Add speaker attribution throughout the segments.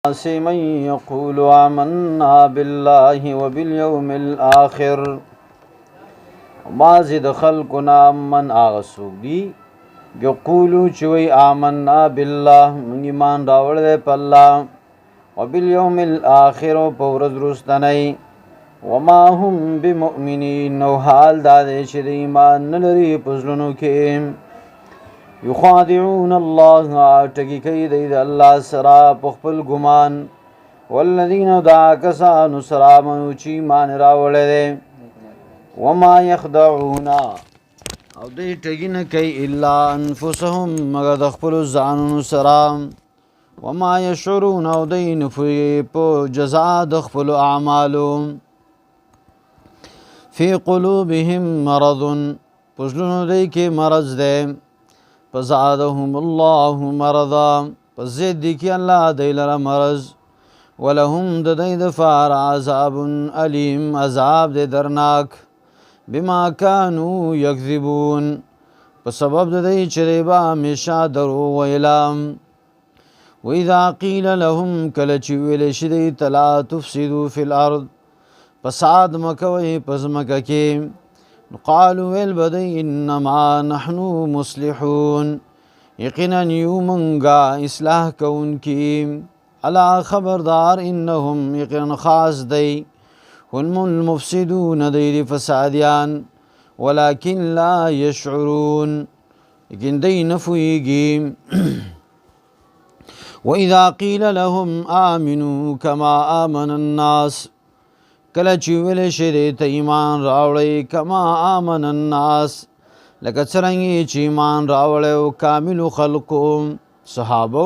Speaker 1: الناس من يقول آمنا بالله وباليوم الآخر بعض د خلقنا من آغسوک دی یقولو چوی آمنا بالله من ایمان راوړل په الله وباليوم الآخر په ورځ وروستنۍ وما هم بمؤمنین نو حال دا دی چې د ایمان نه لري په زړونو کې یخادعون الله ټګي کوي د الله سره په خپل ګمان والذین دا کسانو سره آمنو چې ایمان راوړل وما يخدعون او دوی ټګي نه کوي الا انفسهم مگر د خپل ځانونو سره وما يشعرون او دوی نه پوهېږي په جزا د خپل اعمالو فی قلوبهم مرض په زړونو دوی کې مرض دی فزادهم الله مرضا فزید کی الله دی لره مرض ولهم د دی دفار عذاب علیم عذاب دی درناک بما كانوا یکذبون په سبب د دی چې با همیشه دروغ ویلام واذا قیل لهم کله چې ویل شي دی تلا تفسدوا فی الارض فساد مکوئ پس مکه کې قالوا البدی انما نحن مصلحون یقینا یومنگا اصلاح کون کی الا خبردار انهم یقینا خاص دی هم المفسدون دی فسادیان ولكن لا يشعرون لیکن دی نفویگی واذا قیل لهم آمنوا كما آمن الناس کله چې ویل شي ته ایمان راوړی کما آمن الناس لکه څرنګه چې ایمان راوړی او کامل خلقو صحابه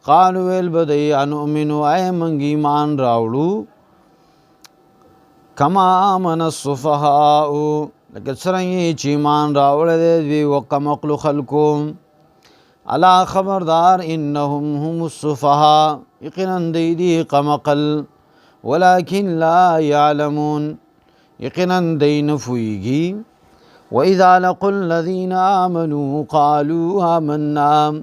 Speaker 1: قالوا ویل بدی انؤمن ای موږ ایمان راوړو کما آمن السفهاء لکه څرنګه چې ایمان راوړی دی وکمقل خلقو الا خبردار انهم هم السفهاء یقینا دی قمقل ولكن لا يعلمون يقينا دين فويجي وإذا لقوا الذين آمنوا قالوا آمنا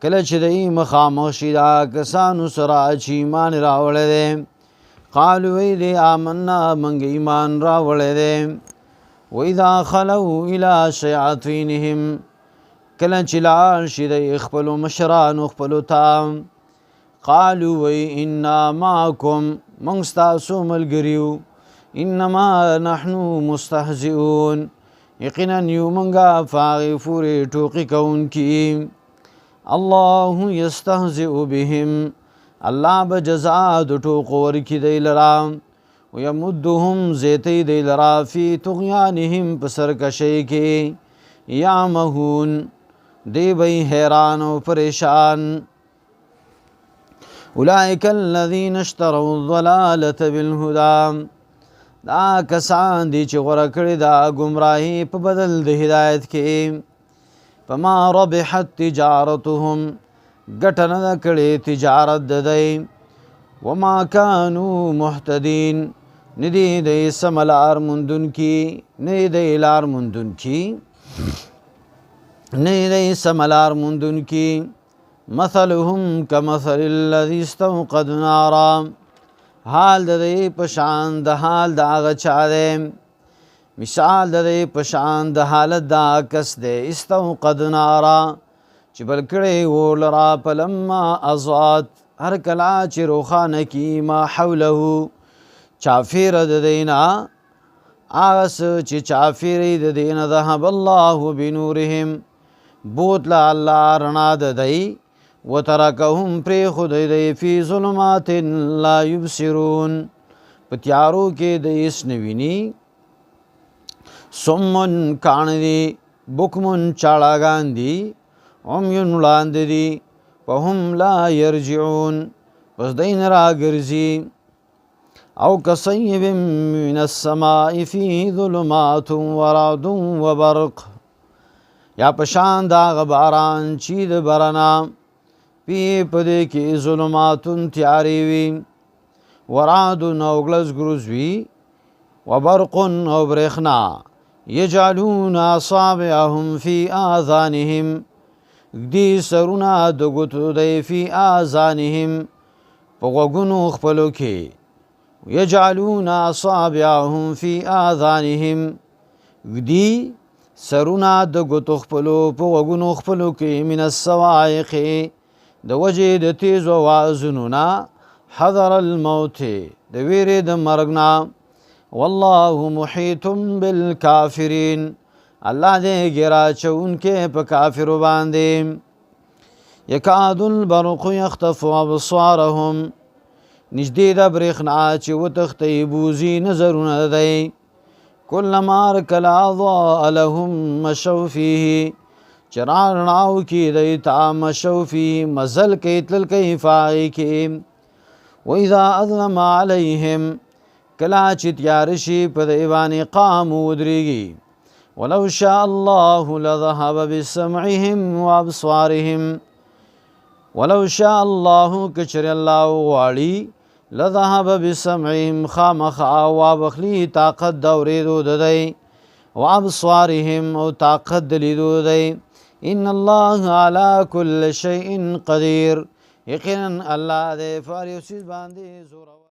Speaker 1: کله چې دای مخامخ شي دا کسانو سره چې ایمان راوړل دي قالوا وی آمنا منګ ایمان راوړل دي وإذا خلوا إلى شياطينهم کله چې لاړ شي د خپل مشران خپل تام قالوا وی انا معكم من ستاسو ملګریو انما نحن مستهزئون یقینا یو منګه فاغی فوری ټوقی کون کی الله یستهزئ بهم الله بجزاء د ټوق ورکی دی لرا ويمدهم زیتی دی لرا فی طغیانهم پسرکشی کی یعمهون دی بی حیران و پریشان اولئک الذین اشتروا الضلالة بالهدى دا کسان دی چې غوره کړي دا گمراهی په بدل د هدایت کې فما ربحت تجارتهم ګټه نه کړي تجارت د دی وما كانوا مهتدین ندی د سملار مندون کی نه د لار مندون کی نه د سملار مندون کی مثلهم كمثل الذي استوقد نارا حال د دې پشان د حال د هغه چا دی مثال د دې پشان د حالت دا کس دی استوقد نارا چې بل کړی ولرا پلما اضاءت هر کلا چې روخانه کی ما حوله چافیر د دینا آس چې چافیر د دینا ذهب الله بنورهم بوتل الله رڼا د دی وترکهم پری خود دی فی ظلمات لا یبصرون پتیارو کې د اس نویني سمن کان دی بکمن چاړاګان دی عمیون وړاندې دی وهم لا یرجعون پس دین راګرځي او کصیب من السماء فی ظلمات ورعد وبرق یا پشان دا غباران چی د برنا پی پدې کې ظلماتون تیاری وی ورعد او غلز گروزوی وبرق او برخنا یجعلون اصابعهم فی آذانهم دی سرونا د ګوتو دی فی آذانهم په غوږونو خپلو کې یجعلون اصابعهم فی آذانهم دی سرونه د ګوتو خپلو په غوږونو خپلو کې من الصواعق د وجې د تیزو اوازونو نه حذر الموت د ویرې د مرګ نه والله محیط بالکافرین الله دې ګیرا چونکې په کافرو باندې یکاد البرق یخطف ابصارهم نږدې د برېښنا چې وتښتي بوزي نظرونه دی کلما کله اضاء لهم مشوا فيه چرار رڼاو کې دی تا مشوا فيه مزل کوي تلل کوي فاغې کې واذا اظلم علیهم کله چې تیار شي په دې باندې قاموا ودرېږي ولو شاء الله لذهب بسمعهم وابصارهم ولو شاء الله کچر الله غواړي لذهب بسمعهم خامخا وابخلی طاقت د اورېدو د دی وابصارهم او طاقت د لیدو دی ان الله على كل شيء قدير یقینا الله دې فار یو څیز باندې زور